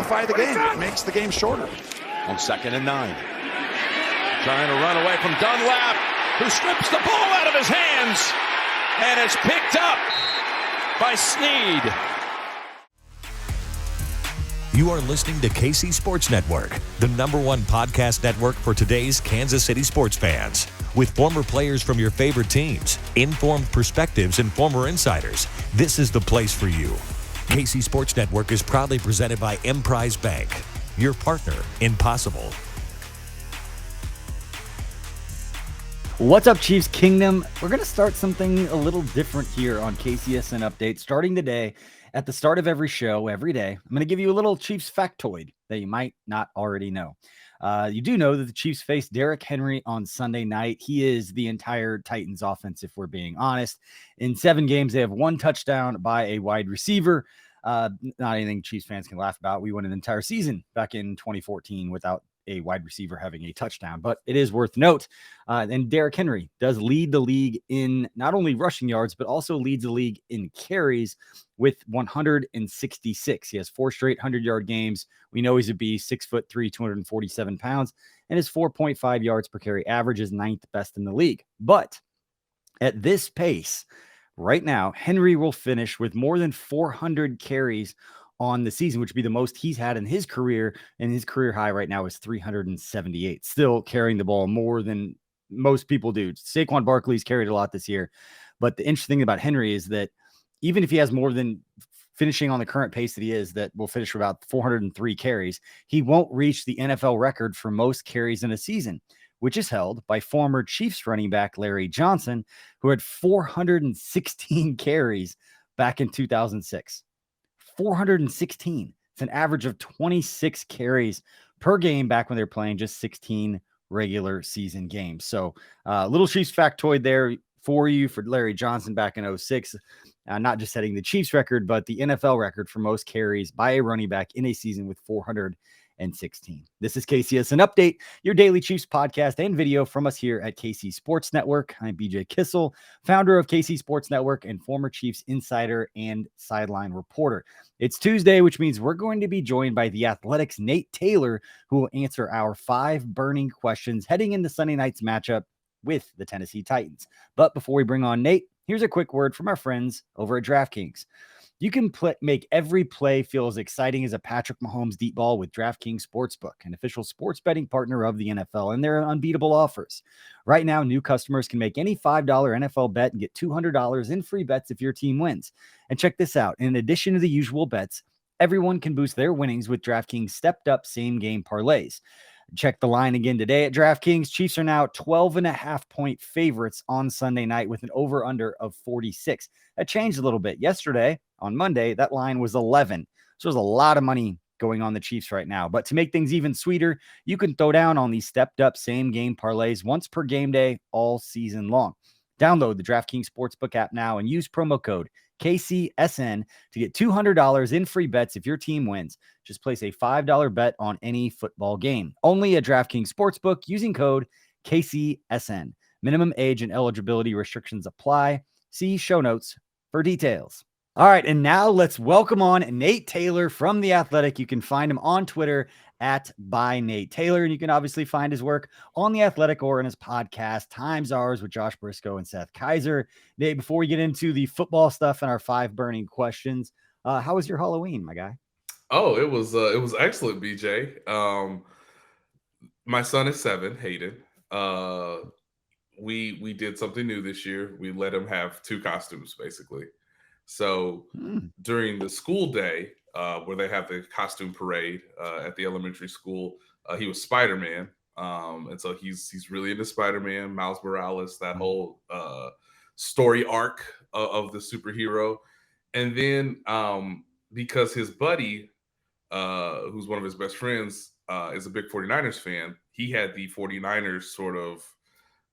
simplify the game. It makes the game shorter. On 2nd and 9. Trying to run away from Dunlap, who strips the ball out of his hands. And it's picked up by Snead. You are listening to KC Sports Network, the #1 podcast network for today's Kansas City sports fans. With former players from your favorite teams, informed perspectives, and former insiders, this is the place for you. KC Sports Network is proudly presented by Emprise Bank, your partner in possible. What's up, Chiefs Kingdom? We're going to start something a little different here on KCSN Update starting today. At the start of every show, every day, I'm going to give you a little Chiefs factoid that you might not already know. You do know that the Chiefs faced Derrick Henry on Sunday night. He is the entire Titans offense, if we're being honest. In 7 games, they have 1 touchdown by a wide receiver. Not anything Chiefs fans can laugh about. We won an entire season back in 2014 without a wide receiver having a touchdown, but it is worth note. And Derrick Henry does lead the league in not only rushing yards, but also leads the league in carries with 166. He has 4 straight 100-yard games. We know he's a beast, 6'3", 247 pounds, and his 4.5 yards per carry average is 9th best in the league. But at this pace, right now, Henry will finish with more than 400 carries on the season, which would be the most he's had in his career. And his career high right now is 378, still carrying the ball more than most people do. Saquon Barkley's carried a lot this year. But the interesting thing about Henry is that even if he has more than finishing on the current pace that he is, that will finish for about 403 carries, he won't reach the NFL record for most carries in a season, which is held by former Chiefs running back Larry Johnson, who had 416 carries back in 2006. 416. It's an average of 26 carries per game back when they're playing just 16 regular season games. So little Chiefs factoid there for you for Larry Johnson back in 2006. Not just setting the Chiefs record, but the NFL record for most carries by a running back in a season with 416. This is KCSN Update, your daily Chiefs podcast and video from us here at KC Sports Network. I'm BJ Kissel, founder of KC Sports Network and former Chiefs insider and sideline reporter. It's Tuesday, which means we're going to be joined by The Athletic's Nate Taylor, who will answer our 5 burning questions heading into Sunday night's matchup with the Tennessee Titans. But before we bring on Nate, here's a quick word from our friends over at DraftKings. You can make every play feel as exciting as a Patrick Mahomes deep ball with DraftKings Sportsbook, an official sports betting partner of the NFL, and their unbeatable offers. Right now, new customers can make any $5 NFL bet and get $200 in free bets if your team wins. And check this out. In addition to the usual bets, everyone can boost their winnings with DraftKings stepped-up same-game parlays. Check the line again today at DraftKings. Chiefs are now 12.5-point favorites on Sunday night with an over-under of 46. That changed a little bit. Yesterday, on Monday, that line was 11. So there's a lot of money going on the Chiefs right now. But to make things even sweeter, you can throw down on these stepped-up same-game parlays once per game day all season long. Download the DraftKings Sportsbook app now and use promo code KCSN to get $200 in free bets if your team wins. Just place a $5 bet on any football game. Only at DraftKings Sportsbook using code KCSN. Minimum age and eligibility restrictions apply. See show notes for details. All right, and now let's welcome on Nate Taylor from The Athletic. You can find him on Twitter at @ByNateTaylor, and you can obviously find his work on The Athletic or in his podcast, Times Ours with Josh Briscoe and Seth Kaiser. Nate, before we get into the football stuff and our 5 burning questions, how was your Halloween, my guy? Oh, it was excellent, BJ. My son is 7, Hayden. We did something new this year. We let him have 2 costumes, basically. So during the school day, where they have the costume parade at the elementary school, he was Spider-Man. And so he's really into Spider-Man, Miles Morales, that whole story arc of the superhero. And then because his buddy, who's one of his best friends, is a big 49ers fan, he had the 49ers sort of,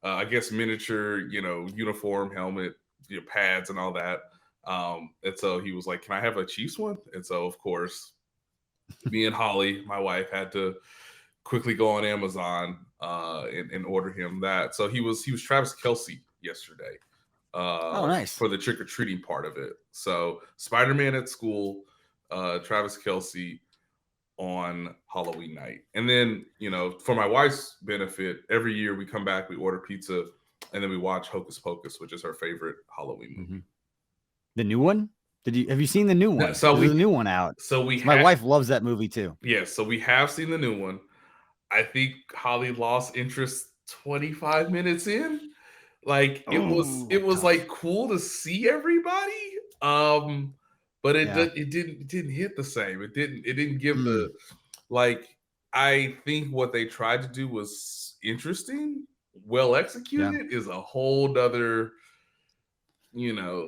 I guess, miniature, uniform, helmet, pads and all that. And so he was like, "Can I have a Chiefs one?" And so, of course, me and Holly, my wife, had to quickly go on Amazon and order him that. So he was Travis Kelce yesterday. Oh, nice. For the trick-or-treating part of it. So Spider-Man at school, Travis Kelce. on Halloween night. And then, for my wife's benefit, every year we come back, we order pizza, and then we watch Hocus Pocus, which is her favorite Halloween movie. The new one? Have you seen the new one? So there's a new one out. My wife loves that movie too. Yeah, so we have seen the new one. I think Holly lost interest 25 minutes in. Like it was like cool to see everybody. But it didn't hit the same. It didn't give the I think what they tried to do was interesting, well executed is a whole nother,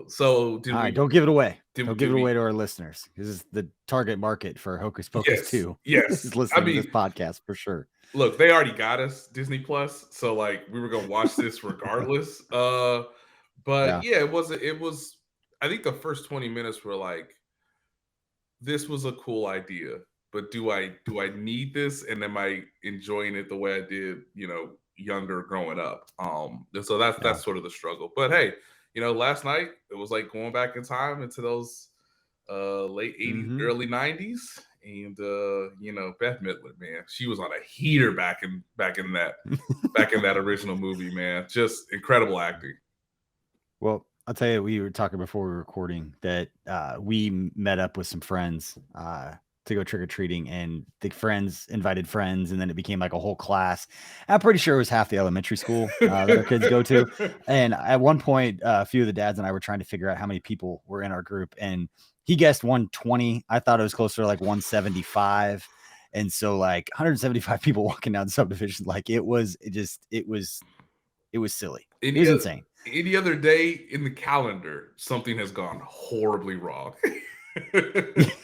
so don't give it away. Don't give it away to our listeners. This is the target market for Hocus Pocus 2. Yes. Is listening to this podcast for sure. Look, they already got us Disney Plus, so we were gonna watch this regardless. It was I think the first 20 minutes were like, this was a cool idea, but do I need this, and am I enjoying it the way I did, younger growing up? So that's sort of the struggle. But hey, last night it was like going back in time into those late 80s, early 90s. And Beth Midler, man, she was on a heater back in that original movie, man. Just incredible acting. Well, I'll tell you, we were talking before we were recording that we met up with some friends to go trick-or-treating, and the friends invited friends, and then it became like a whole class. I'm pretty sure it was half the elementary school that our kids go to. And at one point, a few of the dads and I were trying to figure out how many people were in our group, and he guessed 120. I thought it was closer to like 175. And so like 175 people walking down subdivision, like it was silly. It was insane. Any other day in the calendar, something has gone horribly wrong.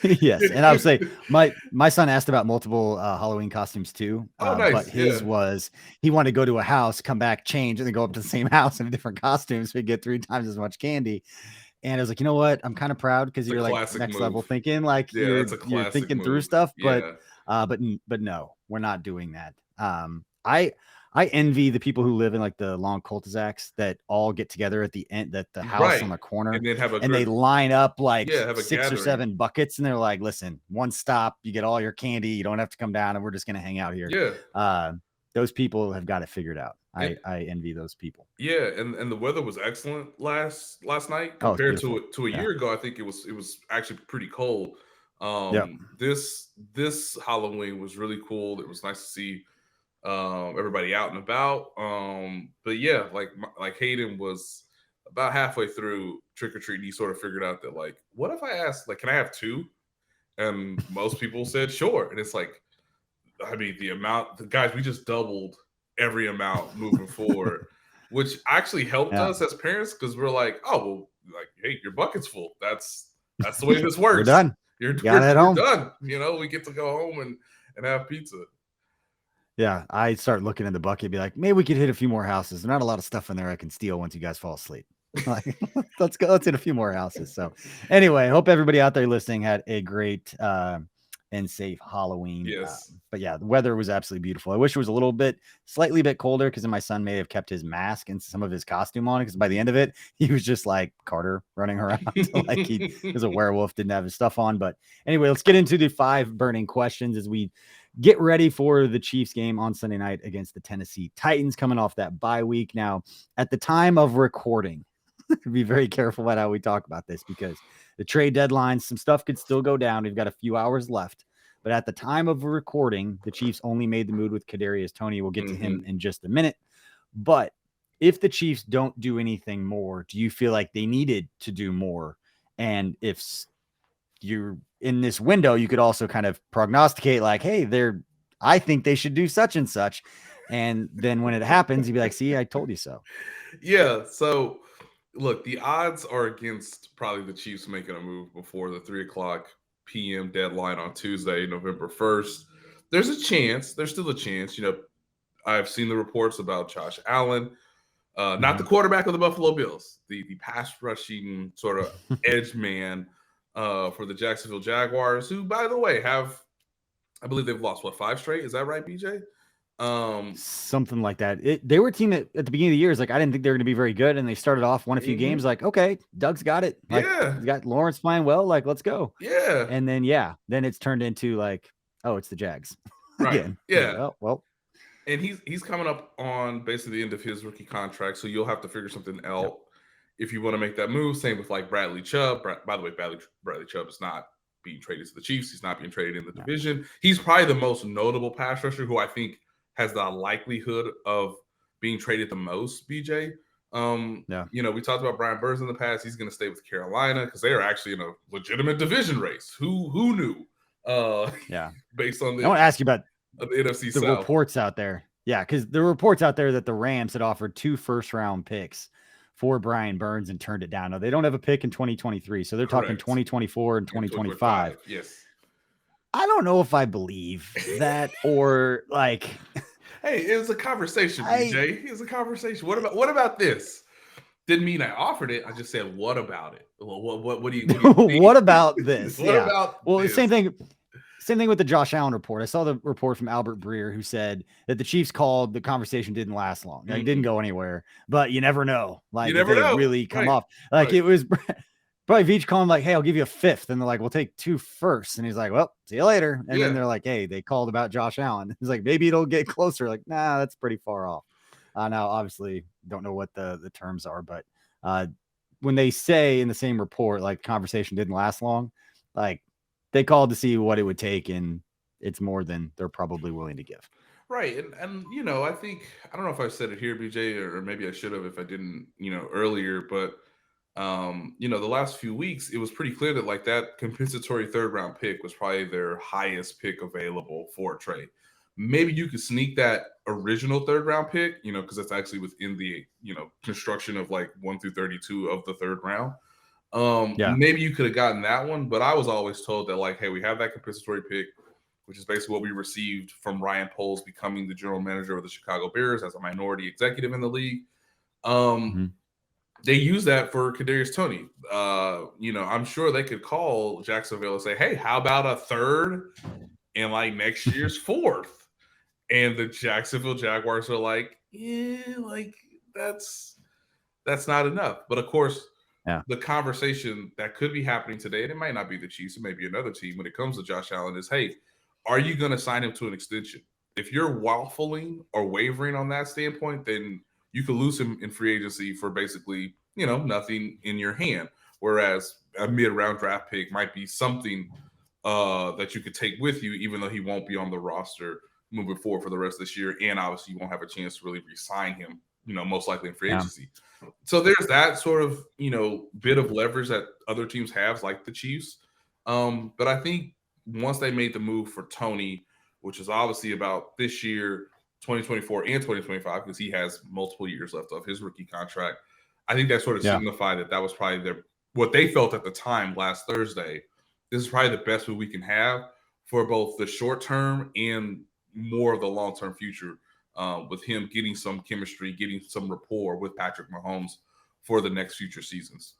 Yes. And I would say my son asked about multiple Halloween costumes too. Nice. But his was, he wanted to go to a house, come back, change, and then go up to the same house in a different costume so he'd get 3 times as much candy. And I was like, you know what? I'm kind of proud because you're like next level thinking, like you're thinking through stuff. But no, we're not doing that. I envy the people who live in like the long cul-de-sacs that all get together at the end, that the house on the corner, and then they line up like 6 gathering. or 7 buckets, and they're like, listen, one stop, you get all your candy, you don't have to come down, and we're just gonna hang out here. Those people have got it figured out. I envy those people. Yeah, and the weather was excellent last night compared to a year ago. I think it was actually pretty cold. This Halloween was really cool. It was nice to see everybody out and about. But yeah, like Hayden was about halfway through trick or treat. He sort of figured out that like, what if I asked, like, can I have 2? And most people said sure. And it's like, I mean, the guys, we just doubled every amount moving forward, which actually helped us as parents, because we're like, oh, well, like, hey, your bucket's full. That's the way this works. We're done. You're home. Done. We get to go home and have pizza. Yeah, I start looking in the bucket, be like, maybe we could hit a few more houses. There's not a lot of stuff in there I can steal once you guys fall asleep. Like, let's hit a few more houses. So anyway, I hope everybody out there listening had a great and safe Halloween. Yes. But yeah, the weather was absolutely beautiful. I wish it was slightly bit colder, because then my son may have kept his mask and some of his costume on, because by the end of it, he was just like Carter running around like he was a werewolf, didn't have his stuff on. But anyway, let's get into the 5 burning questions as we get ready for the Chiefs game on Sunday night against the Tennessee Titans, coming off that bye week. Now, at the time of recording, be very careful about how we talk about this, because the trade deadline, some stuff could still go down. We've got a few hours left, but at the time of recording, the Chiefs only made the move with Kadarius Toney. We'll get to him in just a minute. But if the Chiefs don't do anything more, do you feel like they needed to do more? And if you're in this window, you could also kind of prognosticate like, hey, I think they should do such and such. And then when it happens, you'd be like, see, I told you so. Yeah. So look, the odds are against probably the Chiefs making a move before the 3:00 p.m. deadline on Tuesday, November 1st. There's still a chance. I've seen the reports about Josh Allen, not the quarterback of the Buffalo Bills, the pass rushing sort of edge man for the Jacksonville Jaguars, who, by the way, I believe they've lost 5 straight. Is that right, BJ? Something like that. They were a team that at the beginning of the year is like, I didn't think they were going to be very good, and they started off, won a few games, like, okay, Doug's got it. Like, he's got Lawrence playing well, like, let's go. Yeah. And then then it's turned into like, oh, it's the Jags. Right. Again. Yeah. Well. And he's coming up on basically the end of his rookie contract, so you'll have to figure something out if you want to make that move. Same with like Bradley Chubb. By the way, Bradley Chubb is not being traded to the Chiefs. He's not being traded in the division. He's probably the most notable pass rusher who I think has the likelihood of being traded the most, BJ. We talked about Brian Burns in the past. He's going to stay with Carolina because they are actually in a legitimate division race. Who knew? Based on I want to ask you about the NFC the South. reports out there. Yeah, because the reports out there that the Rams had offered 2 first-round picks for Brian Burns and turned it down. Now, they don't have a pick in 2023, so they're talking 2024 and 2025. Yes. I don't know if I believe that or like... Hey, it was a conversation, BJ. It was a conversation. What about this? Didn't mean I offered it. I just said, what about it? What do you think? What about this? What about this? Same thing with the Josh Allen report. I saw the report from Albert Breer who said that the Chiefs called, the conversation didn't last long. It didn't go anywhere, but you never know. Like, you never know. Really come off. Like it was probably Veach calling like, hey, I'll give you a 5th. And they're like, we'll take 2 firsts. And he's like, well, see you later. And then they're like, hey, they called about Josh Allen. He's like, maybe it'll get closer. Like, nah, that's pretty far off. Now, obviously, don't know what the terms are, but when they say in the same report, like conversation didn't last long, like they called to see what it would take, and it's more than they're probably willing to give. Right. And I think, I don't know if I said it here, BJ, or maybe I should have if I didn't, earlier, but the last few weeks, it was pretty clear that like that compensatory 3rd round pick was probably their highest pick available for a trade. Maybe you could sneak that original 3rd round pick, because that's actually within the, construction of like 1 through 32 of the 3rd round. Maybe you could have gotten that one, but I was always told that like, hey, we have that compensatory pick, which is basically what we received from Ryan Poles becoming the general manager of the Chicago Bears as a minority executive in the league. They use that for Kadarius Toney. I'm sure they could call Jacksonville and say, hey, how about a 3rd and like next year's 4th? And the Jacksonville Jaguars are like, like that's not enough. But of course, the conversation that could be happening today, and it might not be the Chiefs, it may be another team when it comes to Josh Allen, is, hey, are you going to sign him to an extension? If you're waffling or wavering on that standpoint, then you could lose him in free agency for basically, nothing in your hand. Whereas a mid-round draft pick might be something that you could take with you, even though he won't be on the roster moving forward for the rest of this year. And obviously you won't have a chance to really re-sign him, most likely in free agency. So there's that sort of, bit of leverage that other teams have, like the Chiefs. But I think once they made the move for Toney, which is obviously about this year, 2024 and 2025, because he has multiple years left of his rookie contract, I think that sort of signified that was probably what they felt at the time last Thursday. This is probably the best move we can have for both the short term and more of the long-term future, with him getting some chemistry, getting some rapport with Patrick Mahomes for the next future seasons.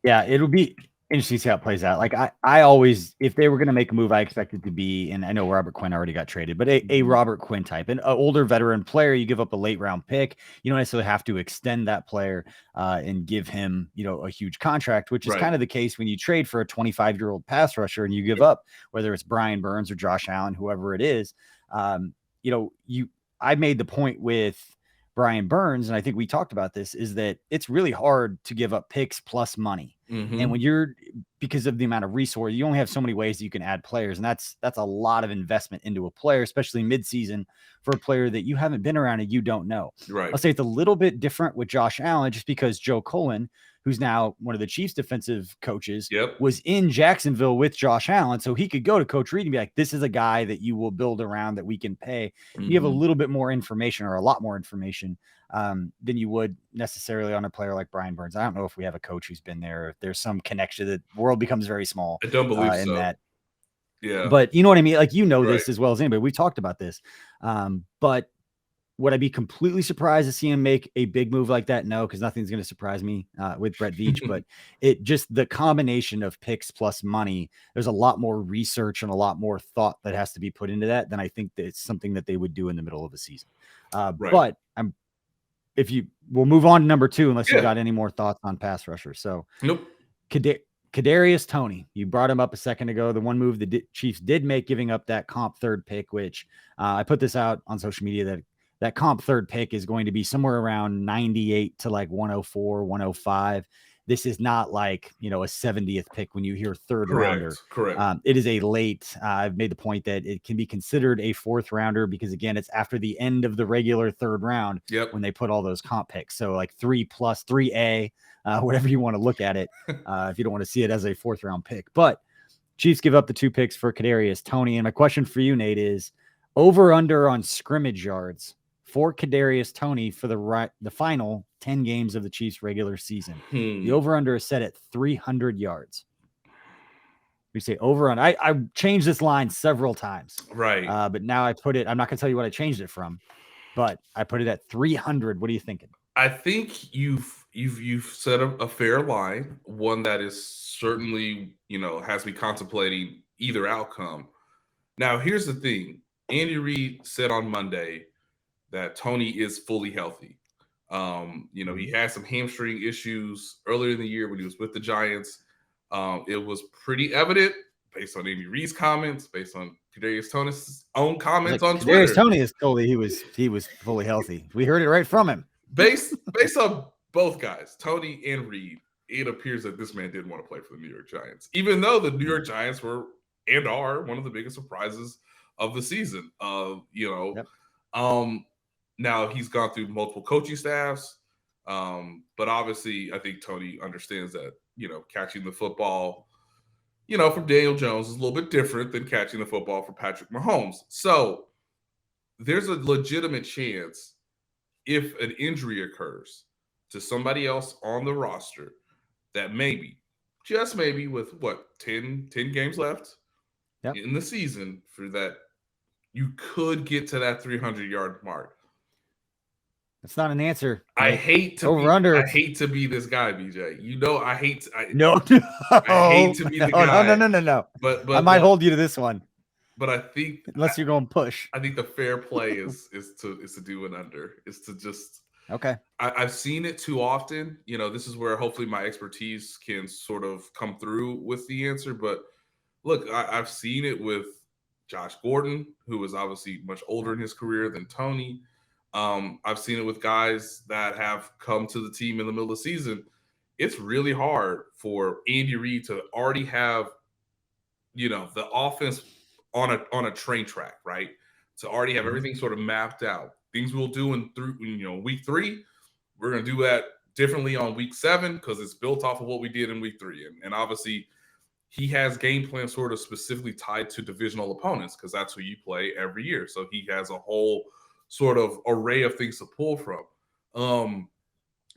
Yeah, it'll be interesting to see how it plays out. Like I always, if they were going to make a move, I expected to be, and I know Robert Quinn already got traded, but a Robert Quinn type, an older veteran player. You give up a late round pick. You don't necessarily have to extend that player and give him, a huge contract, which is kind of the case when you trade for a 25-year-old pass rusher and you give up, whether it's Brian Burns or Josh Allen, whoever it is. I made the point with Brian Burns, and I think we talked about this, is that it's really hard to give up picks plus money. And when because of the amount of resource, you only have so many ways that you can add players. And that's a lot of investment into a player, especially midseason for a player that you haven't been around and you don't know. Right. I'll say it's a little bit different with Josh Allen, just because Joe Cullen, who's now one of the Chiefs defensive coaches, was in Jacksonville with Josh Allen. So he could go to Coach Reed and be like, this is a guy that you will build around that we can pay. You have a little bit more information, or a lot more information than you would necessarily on a player like Brian Burns. I don't know if we have a coach who's been there, if there's some connection. The world becomes very small. I don't believe so. That. Yeah. But you know what I mean? Like, this as well as anybody. We've talked about this. But would I be completely surprised to see him make a big move like that? No, because nothing's going to surprise me with Brett Veach. But it just, the combination of picks plus money, there's a lot more research and a lot more thought that has to be put into that than I think that it's something that they would do in the middle of a season. But we'll move on to number 2, unless you got any more thoughts on pass rushers. So nope. Kadarius Toney, you brought him up a second ago. The one move the Chiefs did make, giving up that comp third pick, which I put this out on social media that comp third pick is going to be somewhere around 98 to like 104, 105. This is not like, a 70th pick when you hear third rounder. Correct. It is a late. I've made the point that it can be considered a fourth rounder because, again, it's after the end of the regular third round when they put all those comp picks. So like 3 plus 3A, whatever you want to look at it, if you don't want to see it as a fourth round pick. But Chiefs give up the 2 picks for Kadarius Toney. And my question for you, Nate, is over under on scrimmage yards for Kadarius Toney for the final 10 games of the Chiefs regular season. The over-under is set at 300 yards. We say over on. I changed this line several times. Right. But now I put it, I'm not going to tell you what I changed it from, but I put it at 300. What are you thinking? I think you've set a fair line, one that is certainly, has me contemplating either outcome. Now, here's the thing. Andy Reid said on Monday that Toney is fully healthy. He had some hamstring issues earlier in the year when he was with the Giants. It was pretty evident based on Andy Reid's comments, based on Kadarius Toney's own comments on Twitter. Kadarius Toney has told he was fully healthy. We heard it right from him. Based on both guys, Toney and Reid, it appears that this man didn't want to play for the New York Giants, even though the New York Giants were and are one of the biggest surprises of the season. Now he's gone through multiple coaching staffs, but obviously I think Toney understands that, catching the football, from Daniel Jones is a little bit different than catching the football for Patrick Mahomes. So there's a legitimate chance if an injury occurs to somebody else on the roster that maybe, just maybe with 10 games left in the season for that, you could get to that 300-yard mark. That's not an answer. I hate to be this guy, BJ. I hate to be the guy. No. But I might hold you to this one. But I think unless you're going to push, I think the fair play is to do an under. Is to just okay. I've seen it too often. This is where hopefully my expertise can sort of come through with the answer. But look, I've seen it with Josh Gordon, who is obviously much older in his career than Toney. I've seen it with guys that have come to the team in the middle of the season. It's really hard for Andy Reid to already have, the offense on a train track, right? To already have everything sort of mapped out. Things we'll do in week 3. We're going to do that differently on week 7 because it's built off of what we did in week 3. And obviously he has game plans sort of specifically tied to divisional opponents because that's who you play every year. So he has a whole sort of array of things to pull from.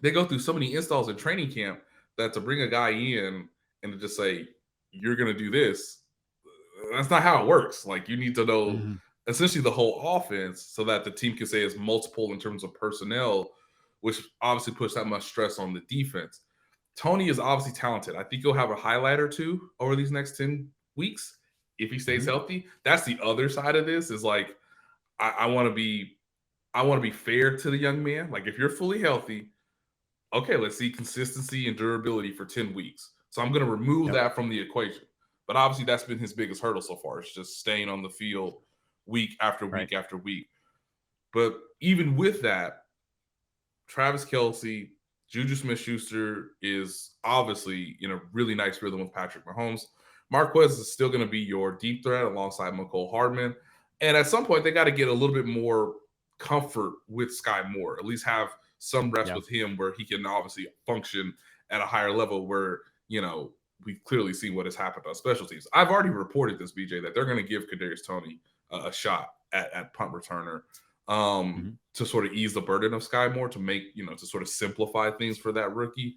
They go through so many installs in training camp that to bring a guy in and to just say, you're going to do this, that's not how it works. Like, you need to know essentially the whole offense so that the team can say it's multiple in terms of personnel, which obviously puts that much stress on the defense. Toney is obviously talented. I think he'll have a highlight or two over these next 10 weeks if he stays healthy. That's the other side of this is like, I want to be fair to the young man. Like, if you're fully healthy, okay, let's see consistency and durability for 10 weeks. So I'm going to remove that from the equation. But obviously that's been his biggest hurdle so far. It's just staying on the field week after week after week. But even with that, Travis Kelce, Juju Smith-Schuster is obviously in a really nice rhythm with Patrick Mahomes. Marquez is still going to be your deep threat alongside Mecole Hardman. And at some point, they got to get a little bit more comfort with Sky Moore, at least have some reps with him where he can obviously function at a higher level where, we've clearly seen what has happened on special teams. I've already reported this, BJ, that they're going to give Kadarius Toney a shot at punt returner to sort of ease the burden of Sky Moore, to make, to sort of simplify things for that rookie.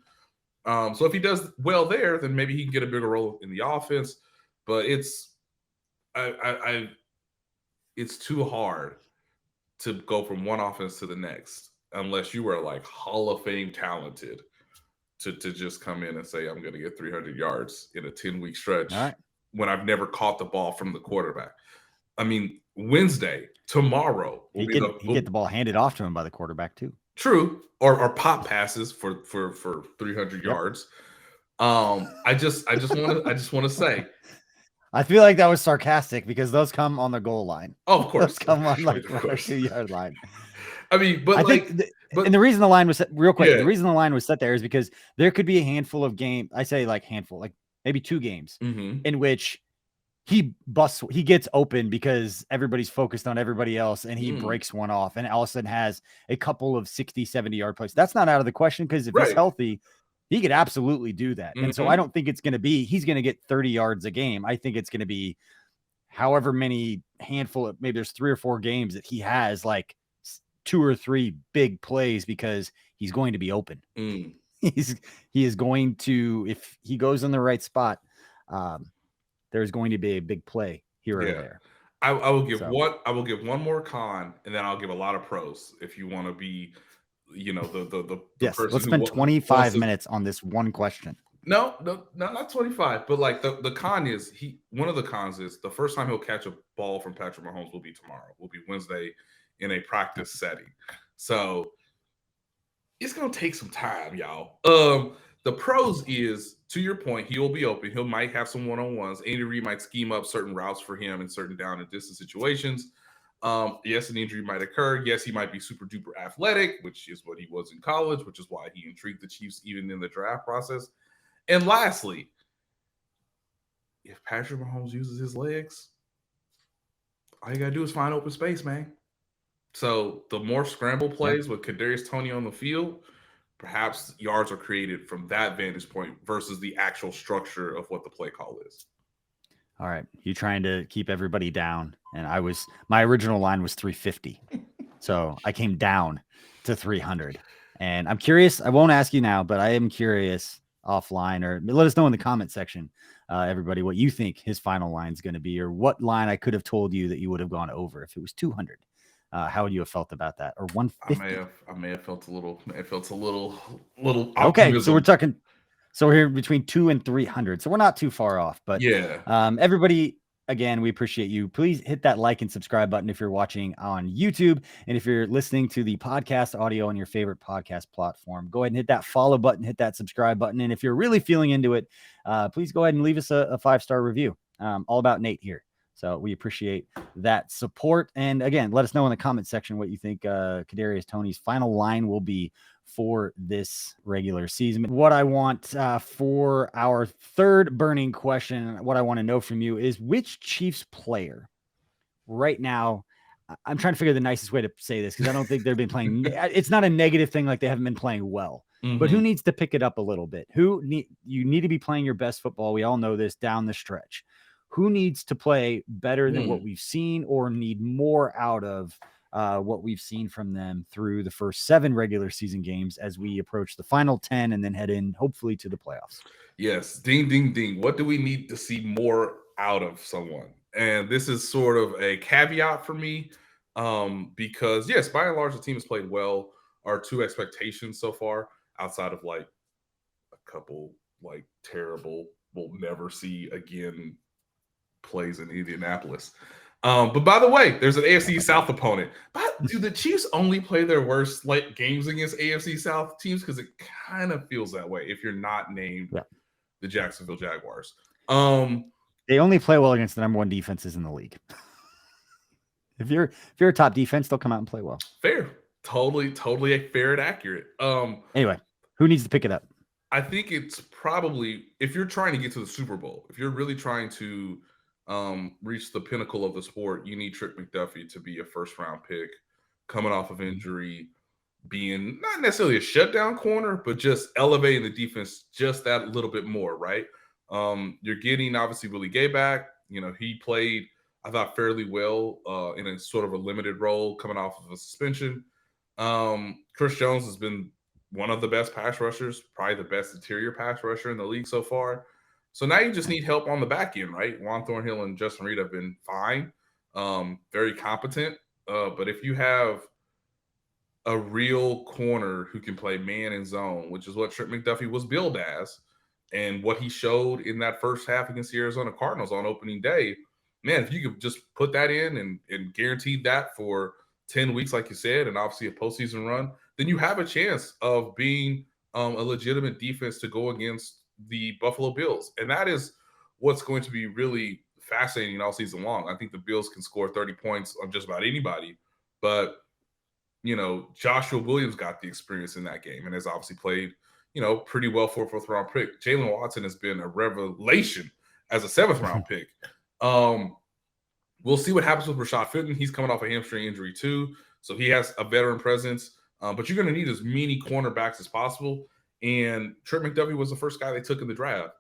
So if he does well there, then maybe he can get a bigger role in the offense. But it's too hard to go from one offense to the next unless you are like Hall of Fame talented to just come in and say, I'm going to get 300 yards in a 10-week stretch when I've never caught the ball from the quarterback. I mean, Wednesday, tomorrow, he get the ball handed off to him by the quarterback too. True. Or pop passes for 300 yards. I just want to say, I feel like that was sarcastic because those come on the goal line. oh, of course, Those come on like of our course. 2-yard line. I mean, but I like, think, but and the reason the line was set, real quick, yeah. the reason the line was set there is because there could be a handful of game. I say like handful, like maybe 2 games in which he gets open because everybody's focused on everybody else and he breaks one off and all of a sudden has a couple of 60, 70-yard plays. That's not out of the question because if he's healthy, he could absolutely do that. And so I don't think it's going to be, he's going to get 30 yards a game. I think it's going to be however many handful of, maybe there's 3 or 4 games that he has like 2 or 3 big plays because he's going to be open. He is going to, if he goes in the right spot, there's going to be a big play here or there. I will give one more con, and then I'll give a lot of pros if you want to be, the yes. person. Let's spend 25 minutes on this one question. No, not 25. But like the con is one of the cons is the first time he'll catch a ball from Patrick Mahomes will be tomorrow. Will be Wednesday in a practice setting. So it's gonna take some time, y'all. The pros is, to your point, he will be open. He might have some one-on-ones. Andy Reid might scheme up certain routes for him in certain down and distance situations. Yes, an injury might occur. Yes, he might be super duper athletic, which is what he was in college, which is why he intrigued the Chiefs even in the draft process. And lastly, if Patrick Mahomes uses his legs, all you gotta do is find open space, man. So the more scramble plays with Kadarius Toney on the field, perhaps yards are created from that vantage point versus the actual structure of what the play call is. All right. You trying to keep everybody down. And my original line was 350. So I came down to 300. And I'm curious. I won't ask you now, but I am curious offline, or let us know in the comment section, everybody, what you think his final line is going to be, or what line I could have told you that you would have gone over if it was 200. How would you have felt about that? Or 150? I may have felt a little Okay, optimism. so we're talking. So we're here between 200 and 300. So we're not too far off. But everybody, again, we appreciate you. Please hit that like and subscribe button if you're watching on YouTube, and if you're listening to the podcast audio on your favorite podcast platform, go ahead and hit that follow button, hit that subscribe button, and if you're really feeling into it, please go ahead and leave us a 5-star review. All about Nate here. So we appreciate that support. And again, let us know in the comment section what you think Kadarius Toney's final line will be for this regular season. What I want for our third burning question, what I want to know from you is, which Chiefs player right now, I'm trying to figure the nicest way to say this because I don't think they've been playing. It's not a negative thing like they haven't been playing well, but who needs to pick it up a little bit? You need to be playing your best football. We all know this down the stretch. Who needs to play better than what we've seen, or need more out of what we've seen from them through the first 7 regular season games as we approach the final 10 and then head in hopefully to the playoffs? Yes. Ding, ding, ding. What do we need to see more out of someone? And this is sort of a caveat for me because, yes, by and large, the team has played well. Our 2 expectations so far, outside of like a couple like terrible, we'll never see again plays in Indianapolis. But by the way, there's an AFC South opponent. But do the Chiefs only play their worst like games against AFC South teams? Because it kind of feels that way if you're not named the Jacksonville Jaguars. They only play well against the number 1 defenses in the league. If you're a top defense, they'll come out and play well. Fair. Totally fair and accurate. Anyway, who needs to pick it up? I think it's probably, if you're trying to get to the Super Bowl, if you're really trying to reach the pinnacle of the sport, you need Trent McDuffie to be a first-round pick, coming off of injury, being not necessarily a shutdown corner, but just elevating the defense just that little bit more, right? You're getting, obviously, Willie Gay back. He played, I thought, fairly well in a sort of a limited role coming off of a suspension. Chris Jones has been one of the best pass rushers, probably the best interior pass rusher in the league so far. So now you just need help on the back end, right? Juan Thornhill and Justin Reed have been fine, very competent. But if you have a real corner who can play man and zone, which is what Trent McDuffie was billed as, and what he showed in that first half against the Arizona Cardinals on opening day, man, if you could just put that in and guaranteed that for 10 weeks, like you said, and obviously a postseason run, then you have a chance of being a legitimate defense to go against the Buffalo Bills. And that is what's going to be really fascinating all season long. I think the Bills can score 30 points on just about anybody, but Joshua Williams got the experience in that game and has obviously played, pretty well for a fourth-round pick. Jalen Watson has been a revelation as a seventh-round pick. We'll see what happens with Rashad Fenton. He's coming off a hamstring injury too, so he has a veteran presence. But you're going to need as many cornerbacks as possible. And Trent McDuffie was the first guy they took in the draft,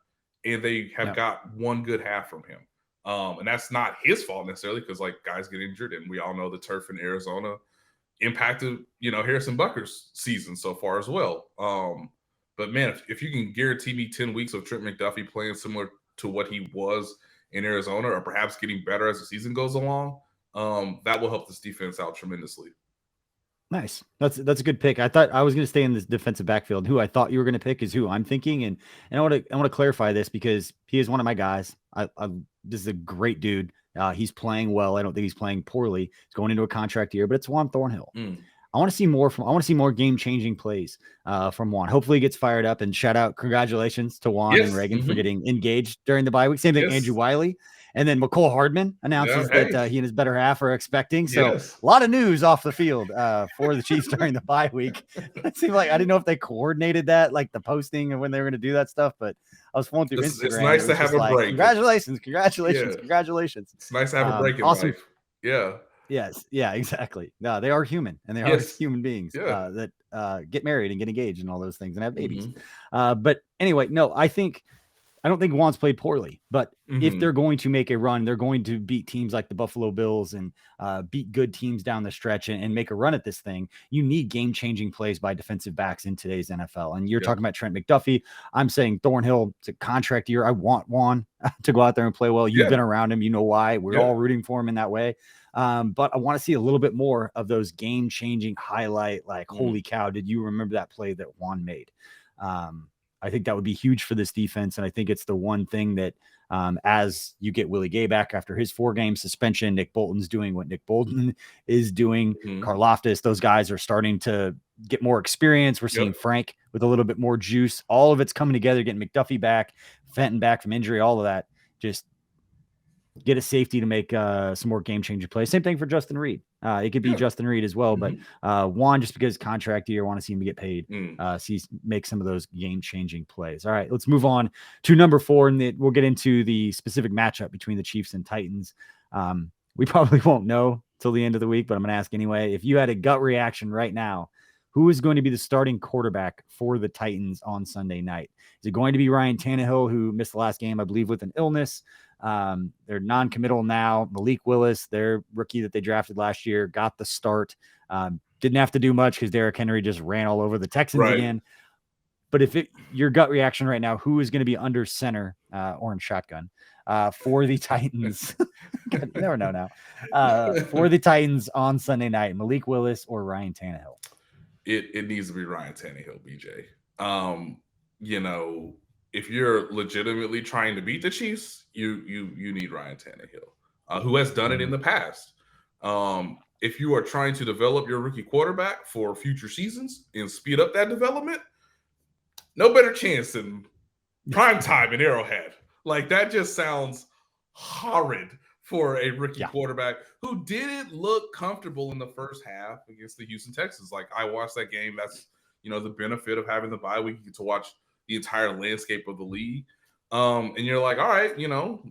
and they have got one good half from him. And that's not his fault necessarily, because guys get injured, and we all know the turf in Arizona impacted Harrison Butker's season so far as well. But man, if you can guarantee me 10 weeks of Trent McDuffie playing similar to what he was in Arizona, or perhaps getting better as the season goes along, that will help this defense out tremendously. Nice. That's a good pick. I thought I was going to stay in this defensive backfield. Who I thought you were going to pick is who I'm thinking, and I want to clarify this because he is one of my guys. This is a great dude. He's playing well. I don't think he's playing poorly. He's going into a contract year, but it's Juan Thornhill. I want to see more game-changing plays from Juan. Hopefully he gets fired up, and congratulations to Juan and Reagan for getting engaged during the bye week. Same thing, Andrew Wiley. And then McCole Hardman announces that he and his better half are expecting. So a lot of news off the field for the Chiefs during the bye week. It seemed like I didn't know if they coordinated that, like the posting and when they were going to do that stuff, but I was flowing through Instagram. It's nice to have a break. Congratulations. It's nice to have a break in life. Yeah. Yes. Yeah, exactly. No, they are human, and they are human beings that get married and get engaged and all those things and have babies. But anyway, no, I don't think Juan's played poorly, but if they're going to make a run, they're going to beat teams like the Buffalo Bills and beat good teams down the stretch and make a run at this thing. You need game-changing plays by defensive backs in today's NFL. And you're talking about Trent McDuffie. I'm saying Thornhill, it's a contract year. I want Juan to go out there and play well. You've been around him. You know why. We're all rooting for him in that way. But I want to see a little bit more of those game-changing highlight, holy cow, did you remember that play that Juan made? I think that would be huge for this defense. And I think it's the one thing that as you get Willie Gay back after his 4-game suspension, Nick Bolton's doing what Nick Bolton is doing. Karlaftis, those guys are starting to get more experience. We're seeing Frank with a little bit more juice. All of it's coming together, getting McDuffie back, Fenton back from injury, all of that. Just get a safety to make some more game-changing plays. Same thing for Justin Reed. It could be Justin Reed as well, but Juan, just because contract year, want to see him get paid, make some of those game-changing plays. All right, let's move on to number 4, and we'll get into the specific matchup between the Chiefs and Titans. We probably won't know till the end of the week, but I'm going to ask anyway. If you had a gut reaction right now, who is going to be the starting quarterback for the Titans on Sunday night? Is it going to be Ryan Tannehill, who missed the last game, I believe, with an illness? They're non-committal now. Malik Willis, their rookie that they drafted last year, got the start. Didn't have to do much because Derrick Henry just ran all over the Texans again. But your gut reaction right now, who is going to be under center, orange shotgun, for the Titans? Never know now. For the Titans on Sunday night, Malik Willis or Ryan Tannehill? It needs to be Ryan Tannehill, BJ. If you're legitimately trying to beat the Chiefs, you need Ryan Tannehill, who has done it in the past. If you are trying to develop your rookie quarterback for future seasons and speed up that development, no better chance than prime time in Arrowhead. That just sounds horrid for a rookie quarterback who didn't look comfortable in the first half against the Houston Texans. I watched that game. That's, the benefit of having the bye week. You get to watch the entire landscape of the league. And you're like, all right,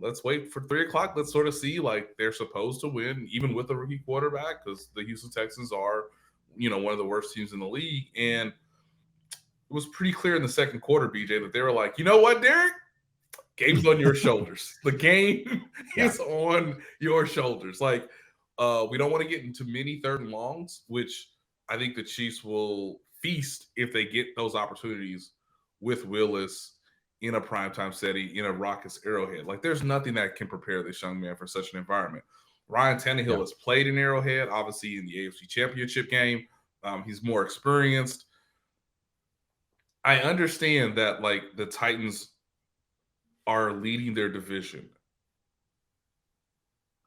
let's wait for 3:00. Let's sort of see, they're supposed to win, even with a rookie quarterback, because the Houston Texans are, one of the worst teams in the league. And it was pretty clear in the second quarter, BJ, that they were like, you know what, Derek? Game's on your shoulders. The game is on your shoulders. We don't want to get into many 3rd and longs, which I think the Chiefs will feast if they get those opportunities with Willis in a primetime setting, in a raucous Arrowhead. There's nothing that can prepare this young man for such an environment. Ryan Tannehill has played in Arrowhead, obviously in the AFC Championship game. He's more experienced. I understand that, the Titans are leading their division.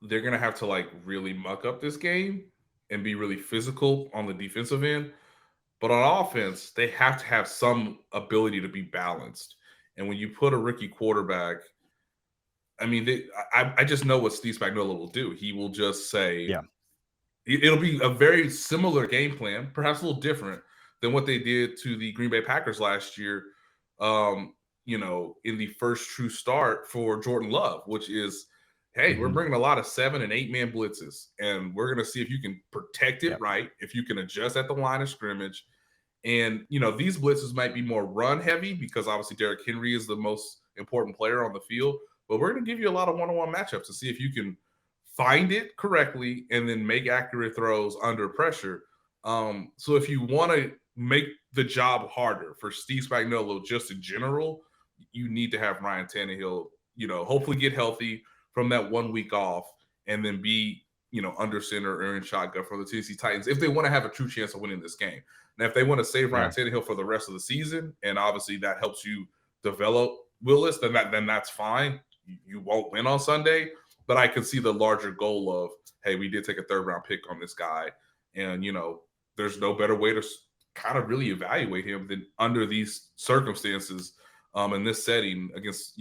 They're going to have to, really muck up this game and be really physical on the defensive end. But on offense, they have to have some ability to be balanced. And when you put a rookie quarterback, I mean, I just know what Steve Spagnuolo will do. He will just say, Yeah. It'll be a very similar game plan, perhaps a little different than what they did to the Green Bay Packers last year, in the first true start for Jordan Love, which is, hey, we're bringing a lot of 7 and 8 man blitzes, and we're going to see if you can protect it right, if you can adjust at the line of scrimmage. And, these blitzes might be more run heavy because obviously Derrick Henry is the most important player on the field, but we're going to give you a lot of one-on-one matchups to see if you can find it correctly and then make accurate throws under pressure. So if you want to make the job harder for Steve Spagnuolo just in general, you need to have Ryan Tannehill, hopefully get healthy from that 1 week off and then be, under center or in shotgun for the Tennessee Titans if they want to have a true chance of winning this game. Now, if they want to save Ryan Tannehill for the rest of the season, and obviously that helps you develop Willis, then that's fine. You won't win on Sunday, but I can see the larger goal of, hey, we did take a 3rd round pick on this guy, and there's no better way to kind of really evaluate him than under these circumstances in this setting against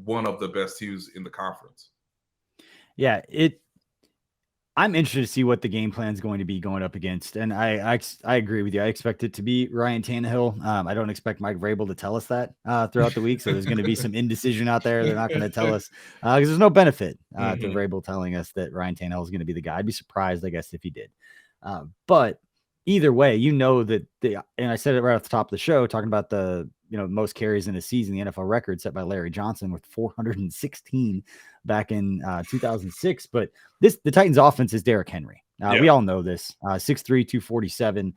one of the best teams in the conference. Yeah, I'm interested to see what the game plan is going to be going up against. And I agree with you. I expect it to be Ryan Tannehill. I don't expect Mike Vrabel to tell us that throughout the week. So there's going to be some indecision out there. They're not going to tell us because there's no benefit to Vrabel telling us that Ryan Tannehill is going to be the guy. I'd be surprised, I guess, if he did. But either way, that and I said it right off the top of the show, talking about the most carries in a season, the NFL record set by Larry Johnson with 416 back in 2006. But the Titans offense is Derrick Henry. We all know this. 6'3", 247.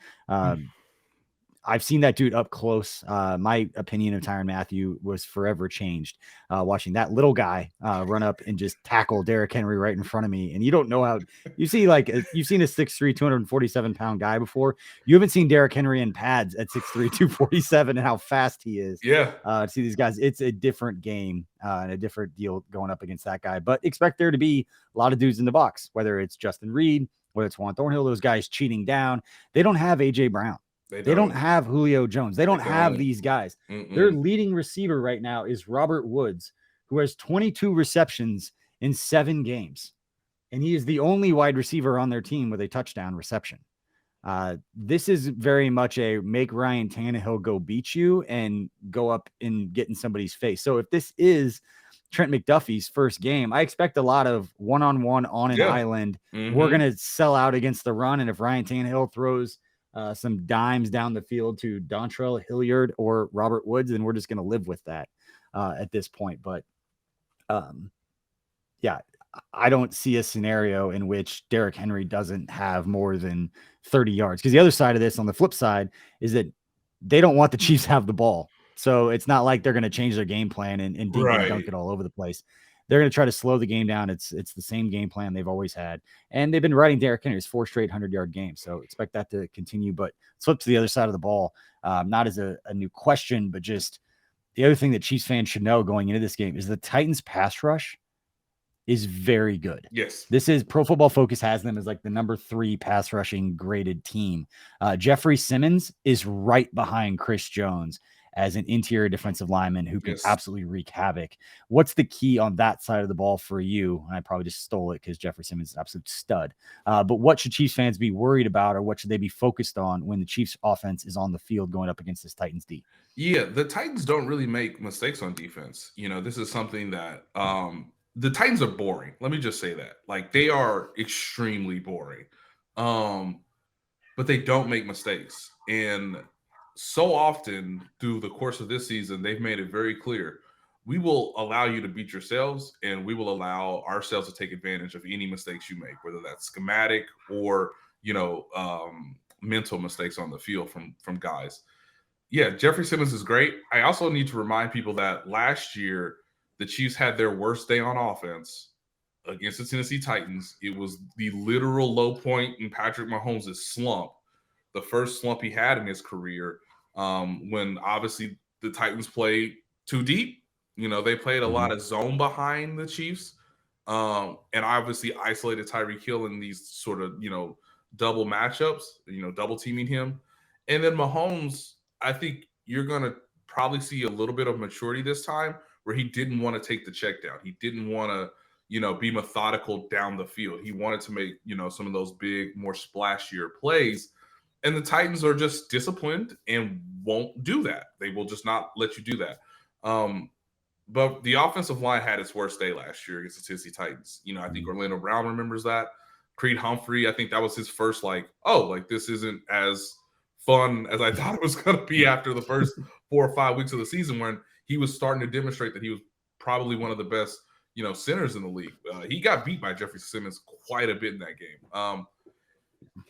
I've seen that dude up close. My opinion of Tyrann Mathieu was forever changed watching that little guy run up and just tackle Derrick Henry right in front of me. And you don't know how you've seen a 6'3", 247-pound guy before. You haven't seen Derrick Henry in pads at 6'3", 247 and how fast he is. Yeah. To see these guys, it's a different game and a different deal going up against that guy. But expect there to be a lot of dudes in the box, whether it's Justin Reed, whether it's Juan Thornhill, those guys cheating down. They don't have A.J. Brown. They don't have Julio Jones. They don't have these guys. Their leading receiver right now is Robert Woods, who has 22 receptions in 7 games. And he is the only wide receiver on their team with a touchdown reception. This is very much a make Ryan Tannehill go beat you and go up and get in somebody's face. So if this is Trent McDuffie's first game, I expect a lot of one-on-one on an island. We're going to sell out against the run. And if Ryan Tannehill throws some dimes down the field to Dontrell Hilliard or Robert Woods, and we're just going to live with that at this point. But I don't see a scenario in which Derrick Henry doesn't have more than 30 yards. Because the other side of this, on the flip side, is that they don't want the Chiefs to have the ball. So it's not like they're going to change their game plan and dink and dunk it all over the place. They're going to try to slow the game down. It's the same game plan they've always had. And they've been riding Derrick Henry's 4 straight 100-yard games. So expect that to continue. But let's flip to the other side of the ball. Not as a new question, but just the other thing that Chiefs fans should know going into this game is the Titans pass rush is very good. Yes. This is Pro Football Focus has them as like the number 3 pass rushing graded team. Jeffrey Simmons is right behind Chris Jones as an interior defensive lineman who can absolutely wreak havoc. What's the key on that side of the ball for you? And I probably just stole it because Jeffrey Simmons is an absolute stud. But what should Chiefs fans be worried about, or what should they be focused on when the Chiefs offense is on the field going up against this Titans D? Yeah, the Titans don't really make mistakes on defense. This is something that the Titans are boring. Let me just say that. Like, they are extremely boring. But they don't make mistakes. And so often through the course of this season, they've made it very clear, we will allow you to beat yourselves, and we will allow ourselves to take advantage of any mistakes you make, whether that's schematic or, mental mistakes on the field from guys. Yeah, Jeffrey Simmons is great. I also need to remind people that last year, the Chiefs had their worst day on offense against the Tennessee Titans. It was the literal low point in Patrick Mahomes' slump, the first slump he had in his career, when obviously the Titans played too deep. They played a lot of zone behind the Chiefs, and obviously isolated Tyreek Hill in these sort of, double matchups, double teaming him. And then Mahomes, I think you're going to probably see a little bit of maturity this time where he didn't want to take the check down. He didn't want to, be methodical down the field. He wanted to make, some of those big, more splashier plays. And the Titans are just disciplined and won't do that. They will just not let you do that. But the offensive line had its worst day last year against the Tennessee Titans. I think Orlando Brown remembers that. Creed Humphrey, I think that was his first this isn't as fun as I thought it was going to be after the first 4 or 5 weeks of the season, when he was starting to demonstrate that he was probably one of the best, centers in the league. He got beat by Jeffrey Simmons quite a bit in that game.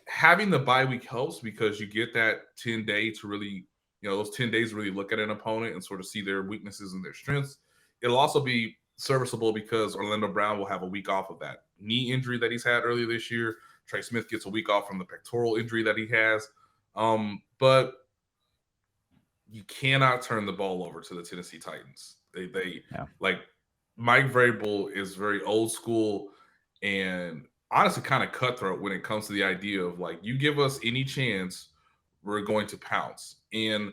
Having the bye week helps because you get that 10-day to really, those 10 days to really look at an opponent and sort of see their weaknesses and their strengths. It'll also be serviceable because Orlando Brown will have a week off of that knee injury that he's had earlier this year. Trey Smith gets a week off from the pectoral injury that he has. But you cannot turn the ball over to the Tennessee Titans. They Mike Vrabel is very old school and honestly kind of cutthroat when it comes to the idea of you give us any chance, we're going to pounce. And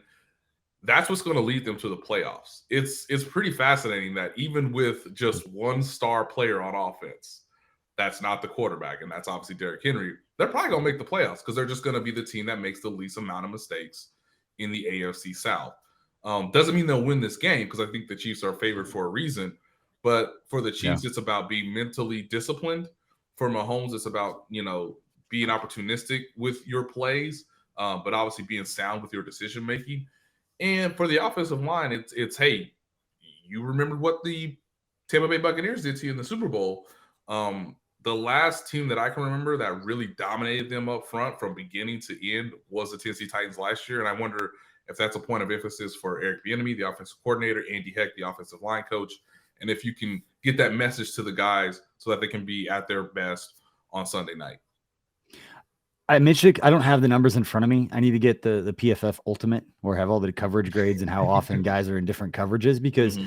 that's what's going to lead them to the playoffs. It's pretty fascinating that even with just one star player on offense, that's not the quarterback, and that's obviously Derrick Henry, they're probably going to make the playoffs because they're just going to be the team that makes the least amount of mistakes in the AFC South. Doesn't mean they'll win this game because I think the Chiefs are favored for a reason. But for the Chiefs, It's about being mentally disciplined. For Mahomes, it's about, being opportunistic with your plays, but obviously being sound with your decision-making. And for the offensive line, it's hey, you remember what the Tampa Bay Buccaneers did to you in the Super Bowl. The last team that I can remember that really dominated them up front from beginning to end was the Tennessee Titans last year. And I wonder if that's a point of emphasis for Eric Bieniemy, the offensive coordinator, Andy Heck, the offensive line coach, and if you can get that message to the guys so that they can be at their best on Sunday night. I mentioned I don't have the numbers in front of me. I need to get the PFF Ultimate or have all the coverage grades and how often guys are in different coverages because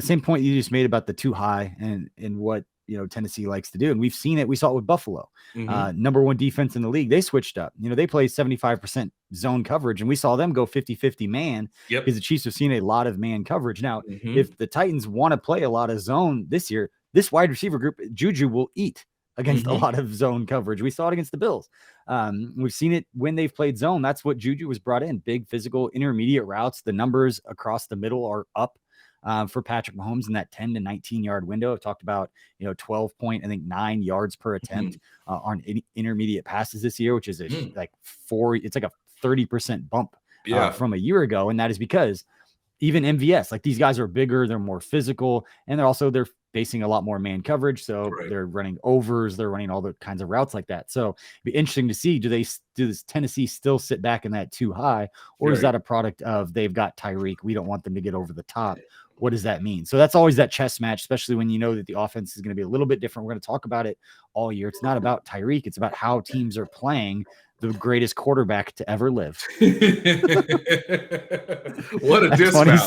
same point you just made about the too high and what Tennessee likes to do. And we've seen it. We saw it with Buffalo, number one defense in the league. They switched up. They play 75% zone coverage, and we saw them go 50-50 man because the Chiefs have seen a lot of man coverage. Now, if the Titans want to play a lot of zone this year, this wide receiver group, Juju will eat against a lot of zone coverage. We saw it against the Bills. We've seen it when they've played zone. That's what Juju was brought in. Big physical intermediate routes. The numbers across the middle are up for Patrick Mahomes in that 10 to 19 yard window. I've talked about, 9 yards per attempt on intermediate passes this year, which is it's like a 30% bump from a year ago. And that is because even MVS, these guys are bigger, they're more physical, and they're facing a lot more man coverage. So they're running overs, they're running all the kinds of routes like that. So it'd be interesting to see, does Tennessee still sit back in that too high, or is that a product of they've got Tyreek, we don't want them to get over the top? What does that mean? So that's always that chess match, especially when you know that the offense is going to be a little bit different. We're going to talk about it all year. It's not about Tyreek. It's about how teams are playing the greatest quarterback to ever live. What a dismount.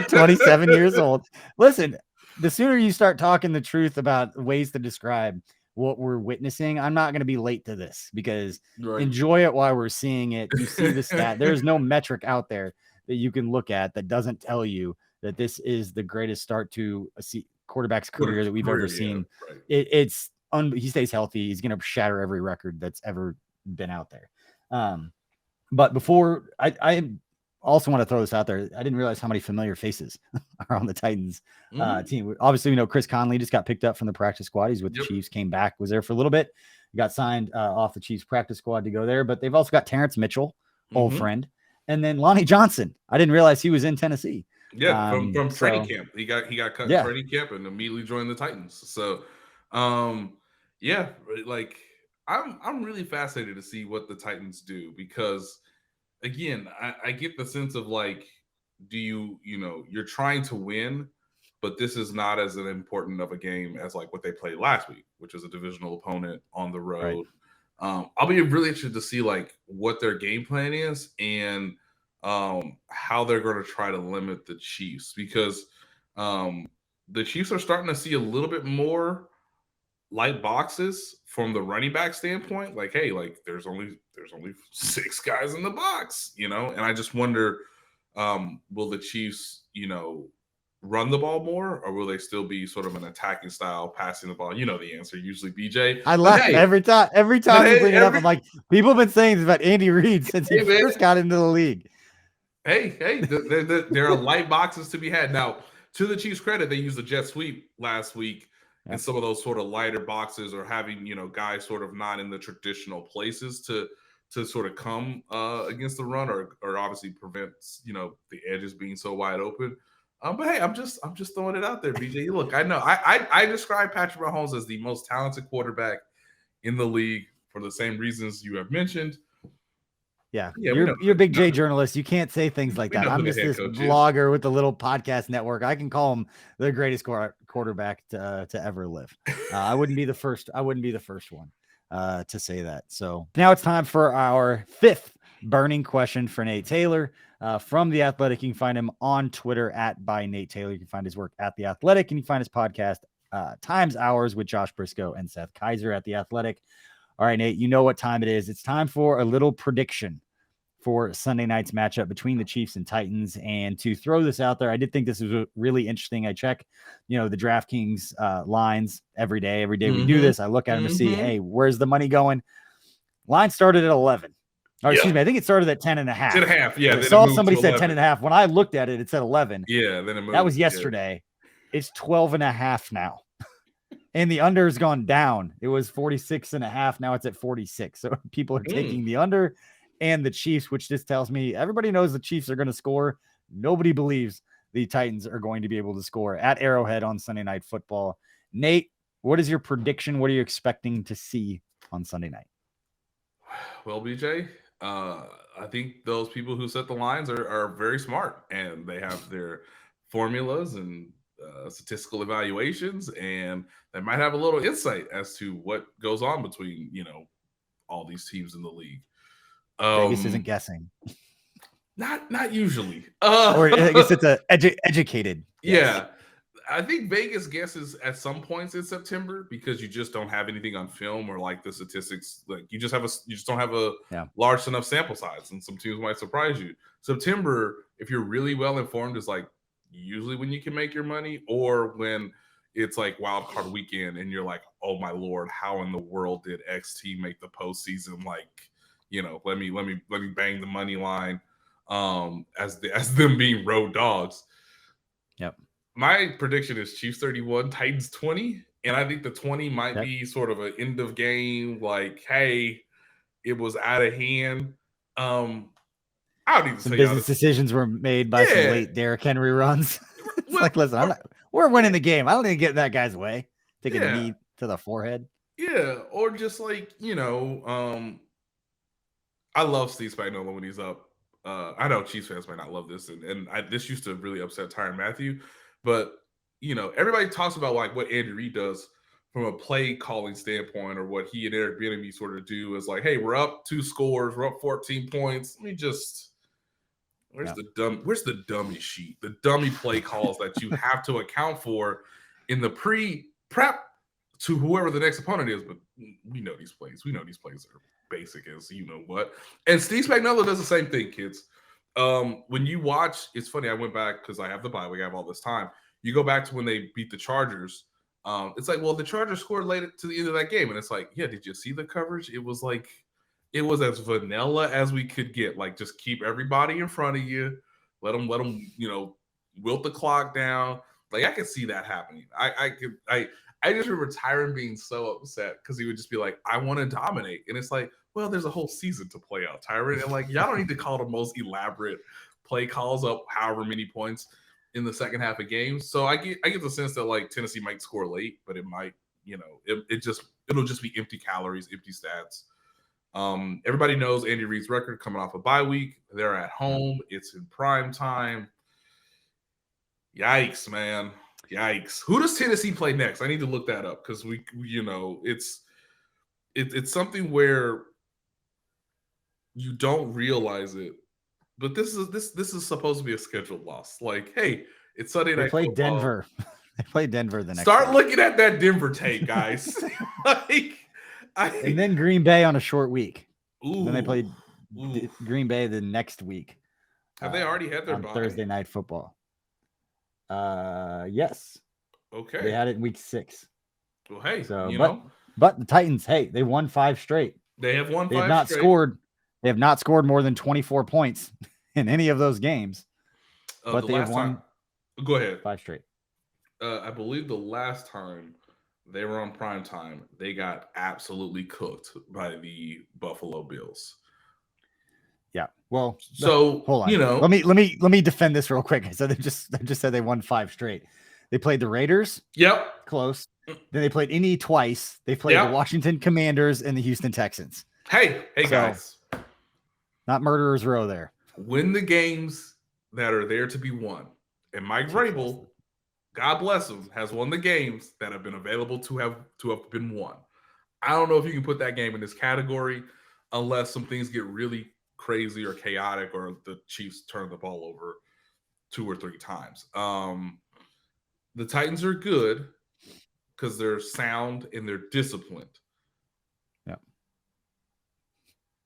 27 years old. Listen, the sooner you start talking the truth about ways to describe what we're witnessing, I'm not going to be late to this because enjoy it while we're seeing it. You see the stat. There's no metric out there that you can look at that doesn't tell you that this is the greatest start to a quarterback's career that we've ever seen. He stays healthy. He's going to shatter every record that's ever been out there. But before I also want to throw this out there, I didn't realize how many familiar faces are on the Titans team. Obviously, we know Chris Conley just got picked up from the practice squad. He's with the Chiefs, came back, was there for a little bit, got signed off the Chiefs practice squad to go there. But they've also got Terrence Mitchell, old friend, and then Lonnie Johnson. I didn't realize he was in Tennessee. Yeah, from training camp. He got cut in training camp and immediately joined the Titans. So, I'm really fascinated to see what the Titans do because, again, I get the sense of you're trying to win, but this is not as important of a game as what they played last week, which is a divisional opponent on the road. Right. I'll be really interested to see what their game plan is and how they're going to try to limit the Chiefs because the Chiefs are starting to see a little bit more light boxes from the running back standpoint. There's only 6 guys in the box, and I just wonder Will the Chiefs, run the ball more, or will they still be sort of an attacking style, passing the ball? You know the answer, usually BJ. I laugh every time. Every time you bring it up, I'm like, people have been saying this about Andy Reid since he first got into the league. Hey, there are light boxes to be had. Now, to the Chiefs' credit, they used the jet sweep last week in some of those sort of lighter boxes, or having guys sort of not in the traditional places to sort of come against the run, or obviously prevent the edges being so wide open. But hey, I'm just throwing it out there, BJ. Look, I know I describe Patrick Mahomes as the most talented quarterback in the league for the same reasons you have mentioned. Yeah, you're a big J journalist. You can't say things like that. I'm just this blogger with a little podcast network. I can call him the greatest quarterback to ever live. I wouldn't be the first. I wouldn't be the first one to say that. So now it's time for our fifth burning question for Nate Taylor from The Athletic. You can find him on Twitter @ByNateTaylor. You can find his work at The Athletic, and you can find his podcast Times Hours with Josh Briscoe and Seth Kaiser at The Athletic. All right, Nate, you know what time it is. It's time for a little prediction for Sunday night's matchup between the Chiefs and Titans. And to throw this out there, I did think this was really interesting. I check, the DraftKings lines every day. Every day we do this, I look at them to see, hey, where's the money going? Line started at 11. Or excuse me, I think it started at 10.5. 10.5, yeah. I saw somebody said 10.5. When I looked at it, it said 11. Yeah, then it moved. That was yesterday. Yeah. It's 12.5 now. And the under has gone down. It was 46.5. Now it's at 46. So people are taking the under and the Chiefs, which just tells me everybody knows the Chiefs are going to score. Nobody believes the Titans are going to be able to score at Arrowhead on Sunday Night Football. Nate, what is your prediction? What are you expecting to see on Sunday night? Well, BJ, I think those people who set the lines are very smart, and they have their formulas and statistical evaluations, and they might have a little insight as to what goes on between all these teams in the league. Vegas isn't guessing. Not usually. Or I guess it's a educated. Yeah. I think Vegas guesses at some points in September because you just don't have anything on film, or like the statistics. Like you just don't have a large enough sample size, and some teams might surprise you. September, if you're really well informed, is like usually when you can make your money, or when it's like wild card weekend and you're like, oh my Lord, how in the world did X team make the postseason? Like, let me bang the money line as them being road dogs. Yep. My prediction is Chiefs 31, Titans 20. And I think the 20 might be sort of an end of game, like, hey, it was out of hand. I don't even some business decisions were made by some late Derrick Henry runs. It's like, listen, we're winning the game. I don't need to get in that guy's way. Taking a knee to the forehead. Yeah, or just like, I love Steve Spagnuolo when he's up. I know Chiefs fans might not love this, and this used to really upset Tyrann Mathieu, but everybody talks about like what Andy Reid does from a play calling standpoint, or what he and Eric Bieniemy sort of do is like, hey, we're up 2 scores, we're up 14 points. Let me just where's the dummy sheet, the dummy play calls that you have to account for in the prep to whoever the next opponent is. But we know these plays. We know these plays are basic as you know what. And Steve Spagnuolo does the same thing, kids. When you watch, it's funny. I went back because I have the bye. We have all this time. You go back to when they beat the Chargers. It's like, well, the Chargers scored late to the end of that game, and it's like, yeah, did you see the coverage? It was like, it was as vanilla as we could get. Like, just keep everybody in front of you. Let them, wilt the clock down. Like, I could see that happening. I just remember Tyrann being so upset because he would just be like, I want to dominate. And it's like, well, there's a whole season to play out, Tyrann. And like, y'all don't need to call the most elaborate play calls up however many points in the second half of games. So I get the sense that like Tennessee might score late, but it might, it'll just be empty calories, empty stats. Everybody knows Andy Reid's record coming off a bye week. They're at home. It's in prime time. Yikes, man. Yikes. Who does Tennessee play next? I need to look that up because it's something where you don't realize it. But this is supposed to be a scheduled loss. Like, hey, it's Sunday night. They play Denver. They play Denver the next. Start looking at that Denver tape, guys. And then Green Bay on a short week. Ooh, then they played Green Bay the next week. Have they already had their on bye? Thursday Night Football? Yes. Okay. They had it in week 6. Well, hey, So, you but know, the Titans, hey, they won 5 straight. they have won They have 5 not straight. scored. They have not scored more than 24 points in any of those games. But The they have last won time, go ahead. 5 straight. I believe the last time they were on prime time, they got absolutely cooked by the Buffalo Bills. Yeah. Well, so hold on. You know, let me defend this real quick. So they just said they won 5 straight. They played the Raiders. Yep. Close. Then they played Indy twice. They played the Washington Commanders and the Houston Texans. Hey, guys. Not murderers row there. Win the games that are there to be won. And Mike Vrabel, God bless him, has won the games that have been available to have been won. I don't know if you can put that game in this category unless some things get really crazy or chaotic or the Chiefs turn the ball over 2 or 3 times. The Titans are good because they're sound and they're disciplined. Yeah.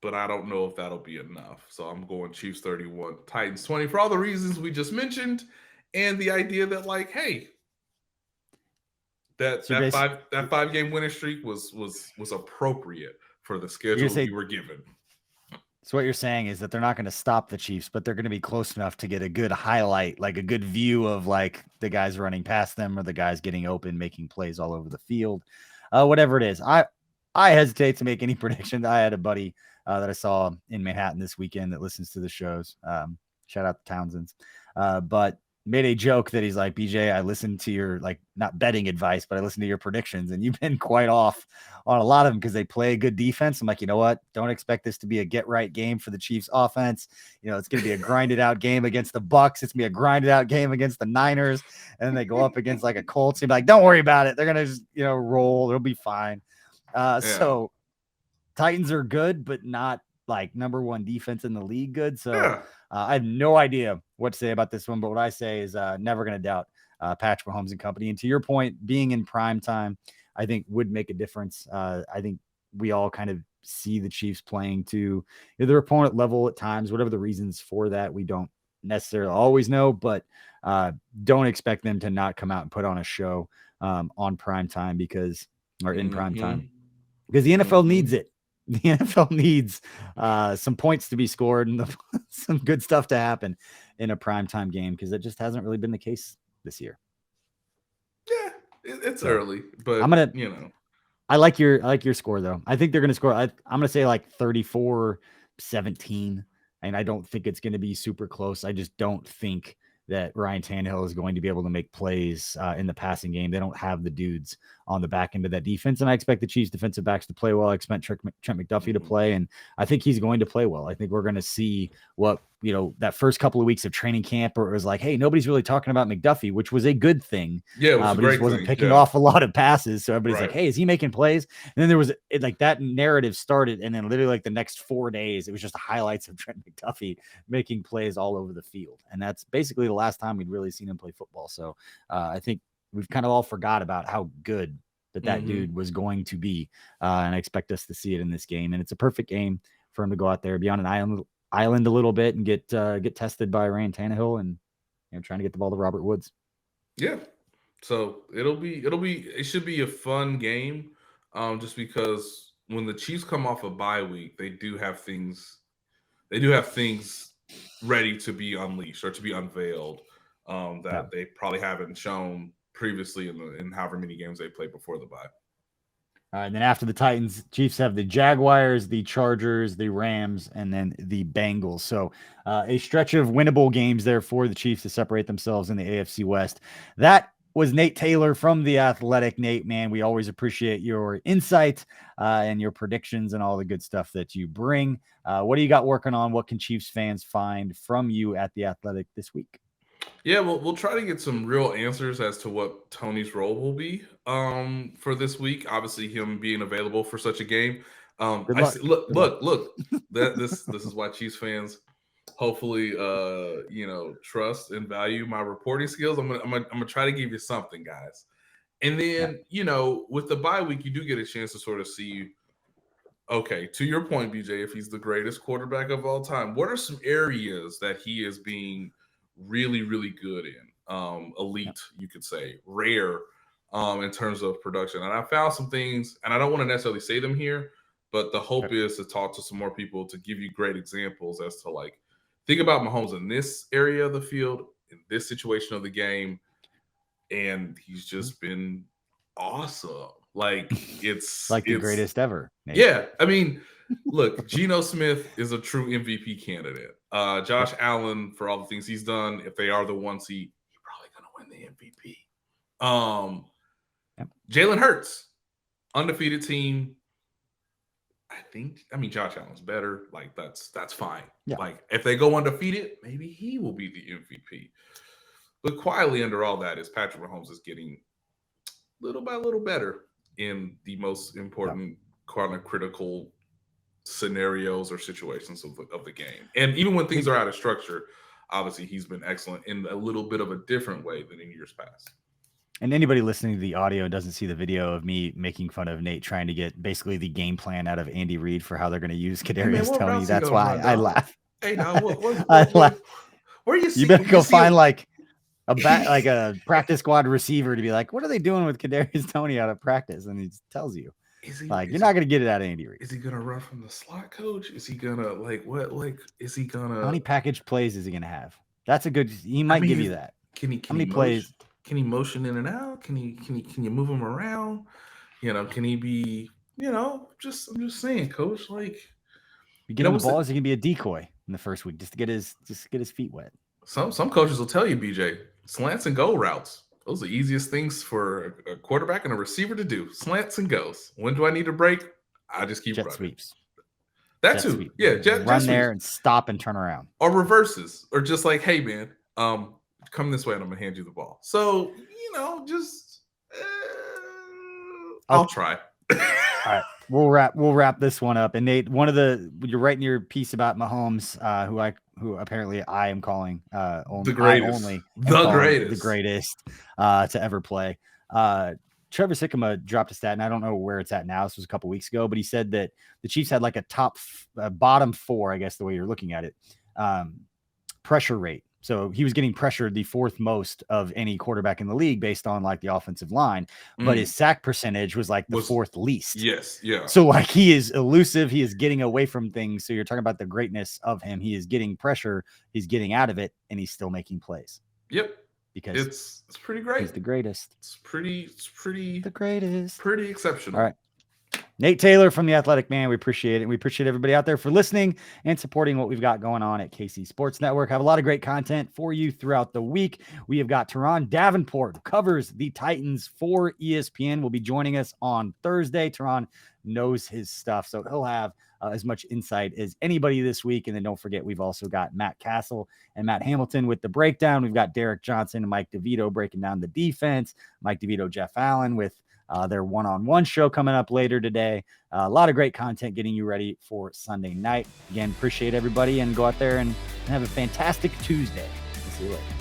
But I don't know if that'll be enough. So I'm going Chiefs 31, Titans 20 for all the reasons we just mentioned. And the idea that, like, hey, that 5-game winning streak was appropriate for the schedule we were given. So what you're saying is that they're not going to stop the Chiefs, but they're going to be close enough to get a good highlight, like a good view of like the guys running past them or the guys getting open, making plays all over the field, whatever it is. I hesitate to make any prediction. I had a buddy that I saw in Manhattan this weekend that listens to the shows. Shout out to Townsend's, but made a joke that he's like, BJ, I listened to your, like, not betting advice, but I listened to your predictions and you've been quite off on a lot of them because they play a good defense. I'm like, you know what? Don't expect this to be a get right game for the Chiefs offense. You know, it's going to be a grinded out game against the Bucks. It's going to be a grinded out game against the Niners. And then they go up against like a Colts. You're like, don't worry about it. They're going to just, roll. They'll be fine. So Titans are good, but not like number 1 defense in the league good. So I have no idea what to say about this one, but what I say is never going to doubt Patrick Mahomes and company. And to your point, being in prime time, I think would make a difference. I think we all kind of see the Chiefs playing to their opponent level at times, whatever the reasons for that. We don't necessarily always know, but don't expect them to not come out and put on a show on prime time in prime time because the NFL needs it. The NFL needs some points to be scored and some good stuff to happen in a primetime game because it just hasn't really been the case this year. Yeah, it's early, but I like your score though. I think they're gonna score. I'm gonna say like 34-17, and I don't think it's gonna be super close. I just don't think that Ryan Tannehill is going to be able to make plays in the passing game. They don't have the dudes on the back end of that defense. And I expect the Chiefs defensive backs to play well. I expect Trent McDuffie to play. And I think he's going to play well. I think we're going to see what, that first couple of weeks of training camp where it was like, hey, nobody's really talking about McDuffie, which was a good thing. Yeah, but he just wasn't picking off a lot of passes. So everybody's like, hey, is he making plays? And then there was like that narrative started. And then literally like the next 4 days, it was just highlights of Trent McDuffie making plays all over the field. And that's basically the last time we'd really seen him play football. So I think we've kind of all forgot about how good that dude was going to be. And I expect us to see it in this game. And it's a perfect game for him to go out there, be on an island a little bit and get tested by Ryan Tannehill and trying to get the ball to Robert Woods. Yeah. So it should be a fun game. Just because when the Chiefs come off a bye week, they do have things ready to be unleashed or to be unveiled that they probably haven't shown previously in however many games they played before the bye. All right, and then after the Titans, Chiefs have the Jaguars, the Chargers, the Rams, and then the Bengals. So a stretch of winnable games there for the Chiefs to separate themselves in the AFC West. That was Nate Taylor from The Athletic. Nate, man, we always appreciate your insight and your predictions and all the good stuff that you bring. What do you got working on? What can Chiefs fans find from you at The Athletic this week? Yeah, we'll try to get some real answers as to what Toney's role will be for this week. Obviously, him being available for such a game. Look. This is why Chiefs fans hopefully trust and value my reporting skills. I'm gonna try to give you something, guys. And then with the bye week, you do get a chance to sort of see okay, to your point, BJ, if he's the greatest quarterback of all time, what are some areas that he is being really, really good in? Elite, you could say, rare in terms of production. And I found some things, and I don't want to necessarily say them here, but the hope is to talk to some more people to give you great examples as to like, think about Mahomes in this area of the field, in this situation of the game, and he's just been awesome. Like it's like the greatest ever. Nate. Yeah. I mean, look, Geno Smith is a true MVP candidate. Josh Allen, for all the things he's done, if they are the one seed, he's probably gonna win the MVP. Jalen Hurts, undefeated team. I mean, Josh Allen's better. Like, that's fine. Yeah. Like, if they go undefeated, maybe he will be the MVP. But quietly under all that is Patrick Mahomes is getting little by little better in the most important kind of critical scenarios or situations of the game. And even when things are out of structure, obviously he's been excellent in a little bit of a different way than in years past. And anybody listening to the audio doesn't see the video of me making fun of Nate trying to get basically the game plan out of Andy Reid for how they're going to use Kadarius Toney. That's why I laugh. Hey, now I laugh. Where you see? You better go find like a practice squad receiver to be like, what are they doing with Kadarius Toney out of practice? And he tells you, you're not going to get it out of Andy Reid. Is he going to run from the slot coach? Is he going to is he going to? How many package plays is he going to have? That's a good. He might give you that. Can how many plays? Can he motion in and out? Can you move him around? Can he be? I'm just saying, coach. Like, you get him the ball. Is he gonna be a decoy in the first week just to get his feet wet? Some coaches will tell you, BJ, slants and go routes. Those are the easiest things for a quarterback and a receiver to do. Slants and goes. When do I need a break? I just keep running. Sweeps. That too. Sweep. Yeah, jet there sweeps. And stop and turn around. Or reverses, or just like, hey man, come this way and I'm gonna hand you the ball. So just I'll try. All right, we'll wrap this one up. And Nate, you're writing your piece about Mahomes, who apparently I am calling the greatest, the greatest to ever play. Trevor Sikkema dropped a stat, and I don't know where it's at now. This was a couple weeks ago, but he said that the Chiefs had like a bottom four, I guess the way you're looking at it, pressure rate. So he was getting pressured the fourth most of any quarterback in the league based on like the offensive line, but his sack percentage was like the fourth least. Yes. Yeah. So like he is elusive. He is getting away from things. So you're talking about the greatness of him. He is getting pressure. He's getting out of it, and he's still making plays. Yep. Because it's pretty great. He's the greatest. It's pretty the greatest. Pretty exceptional. All right. Nate Taylor from The Athletic, man. We appreciate it. We appreciate everybody out there for listening and supporting what we've got going on at KC Sports Network. Have a lot of great content for you throughout the week. We have got Teron Davenport, who covers the Titans for ESPN, will be joining us on Thursday. Teron knows his stuff, so he'll have as much insight as anybody this week. And then don't forget, we've also got Matt Castle and Matt Hamilton with the breakdown. We've got Derek Johnson and Mike DeVito breaking down the defense. Mike DeVito, Jeff Allen with their one-on-one show coming up later today. A lot of great content getting you ready for Sunday night. Again, appreciate everybody, and go out there and have a fantastic Tuesday. We'll see you later.